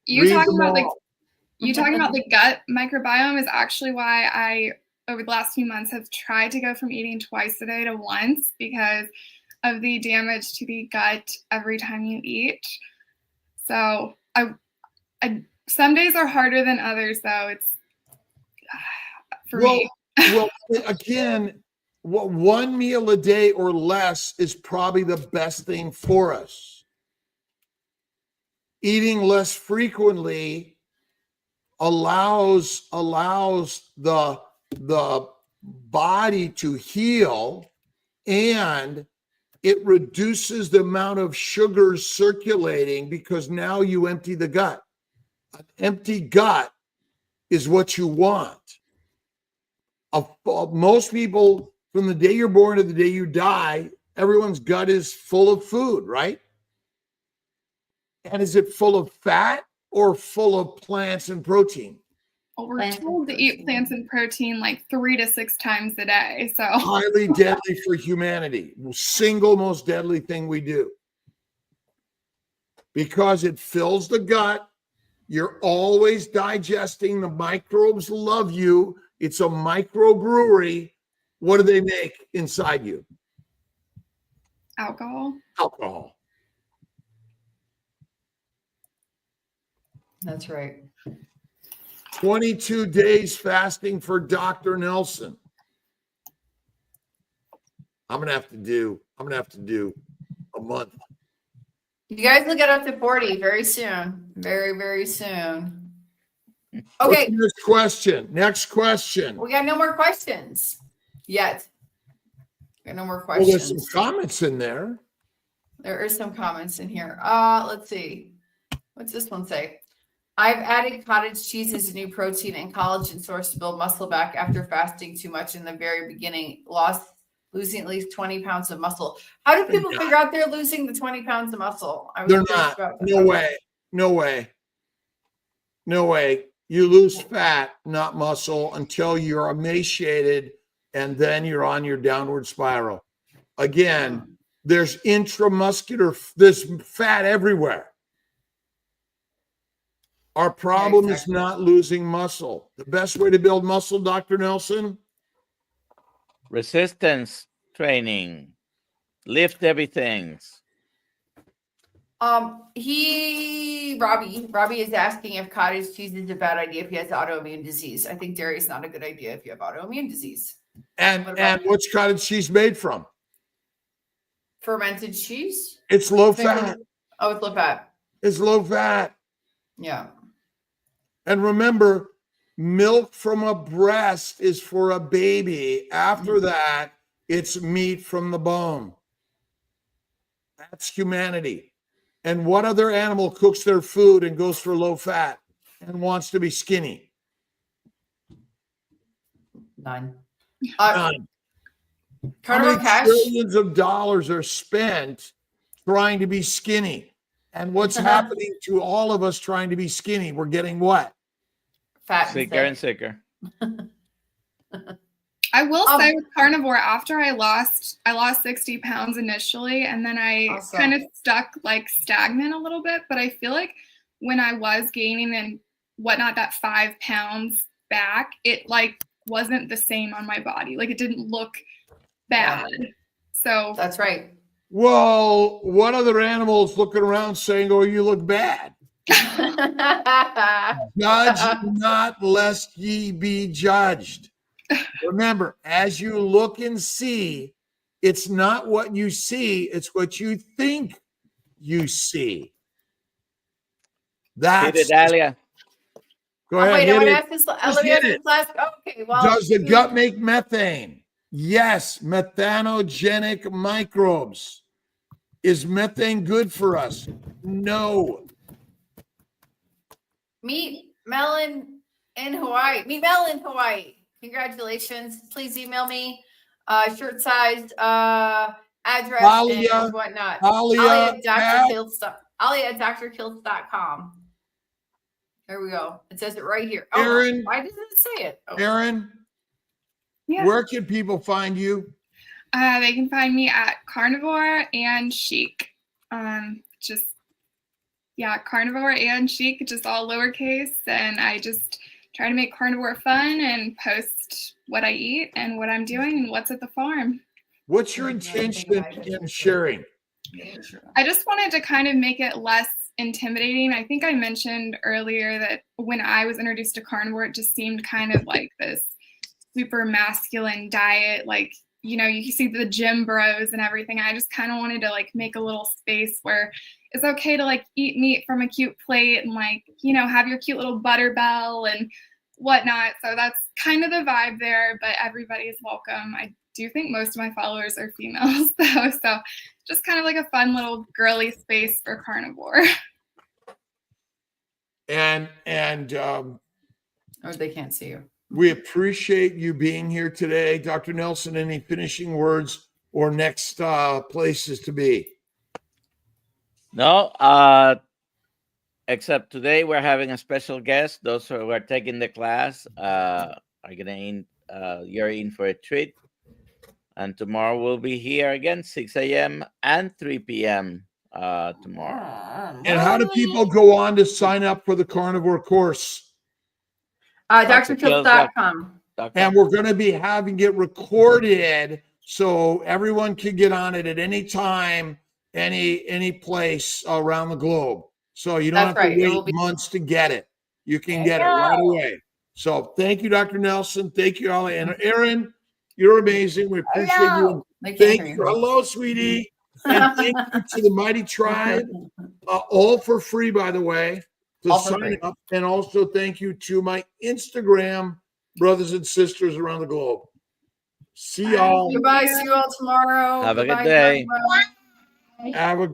you Read talking them about all. the gut microbiome is actually why I over the last few months have tried to go from eating twice a day to once, because of the damage to the gut every time you eat. So I Some days are harder than others, though. It's for well, me. well, again, what one meal a day or less is probably the best thing for us. Eating less frequently allows the body to heal, and it reduces the amount of sugars circulating because now you empty the gut. An empty gut is what you want. Most people, from the day you're born to the day you die, everyone's gut is full of food, right? And is it full of fat or full of plants and protein? Well, we're Plants and told to eat protein. plants and protein like 3 to 6 times a day. So Highly deadly for humanity. Single most deadly thing we do. Because it fills the gut. You're always digesting. The microbes love you. It's a microbrewery. What do they make inside you? alcohol. Alcohol. That's right. 22 days fasting for Dr. Nelson. I'm gonna have to do a month. You guys will get up to 40 very soon. Very, very soon. Okay. Next question. We got no more questions yet. We got no more Well, there's questions. some comments in there. There are some comments in here. Let's see. What's this one say? I've added cottage cheese as a new protein and collagen source to build muscle back after fasting too much in the very beginning. Losing at least 20 pounds of muscle. How do people figure out they're losing the 20 pounds of muscle? They're not. No way. No way. No way. You lose fat, not muscle, until you're emaciated, and then you're on your downward spiral. Again, there's there's fat everywhere. Our problem is not losing muscle. The best way to build muscle, Dr. Nelson? Resistance training. Lift everything. Robbie is asking if cottage cheese is a bad idea if he has autoimmune disease. I think dairy is not a good idea if you have autoimmune disease. And what's cottage cheese made from? Fermented cheese? It's low fat. Oh, it's low fat. It's low fat. Yeah. And remember, milk from a breast is for a baby. After that, it's meat from the bone. That's humanity. And what other animal cooks their food and goes for low fat and wants to be skinny? None. None. How many trillions of dollars are spent trying to be skinny? And what's happening to all of us trying to be skinny? We're getting what? Fat. Sicker and sicker. I will say with carnivore, after I lost 60 pounds initially, and then I kind of stuck like stagnant a little bit. But I feel like when I was gaining and whatnot, that 5 pounds back, it like wasn't the same on my body. Like it didn't look bad. So that's right. Well, what other animals looking around saying, "Oh, you look bad"? Judge not, lest ye be judged. Remember, as you look and see, it's not what you see, it's what you think you see. That's Hit it, Alia. Go ahead. Wait, I hit want to it. ask this. Just hit it. Okay, well. Does the gut make methane? Yes, methanogenic microbes. Is methane good for us? No. Meet Melon in Hawaii. Meet Mel in Hawaii. Congratulations. Please email me shirt sized address and whatnot. Alia at drkiltz.com. There we go. It says it right here. Oh, Aaron, why doesn't it say it? Oh. Aaron, where can people find you? They can find me at Carnivore and Chic. Carnivore and Chic, just all lowercase. And I just try to make carnivore fun and post what I eat and what I'm doing and what's at the farm. What's your intention in sharing? I just wanted to kind of make it less intimidating. I think I mentioned earlier that when I was introduced to carnivore, it just seemed kind of like this super masculine diet. Like, you know, you see the gym bros and everything. I just kind of wanted to like make a little space where it's okay to like eat meat from a cute plate and like, you know, have your cute little butter bell and whatnot. So that's kind of the vibe there, but everybody is welcome. I do think most of my followers are females though. So just kind of like a fun little girly space for carnivore. And Or they can't see you. we appreciate you being here today. Dr. Nelson, any finishing words or next places to be? No, except today we're having a special guest. Those who are taking the class are gonna you're in for a treat. And tomorrow we'll be here again, 6 a.m. and 3 p.m. Tomorrow. And how do people go on to sign up for the carnivore course? DrKiltz.com. And we're going to be having it recorded so everyone can get on it at any time, any place around the globe. So you don't That's have right. to wait months to get it. You can get it right away. So thank you, Dr. Nelson. Thank you, Ollie. And Aaron, you're amazing. We appreciate you. Thank you. Hello, sweetie. And thank you to the Mighty Tribe, all for free, by the way, to sign up. And also thank you to my Instagram brothers and sisters around the globe. See y'all. Goodbye. See you all tomorrow. Have a good Goodbye, day. everyone. Have a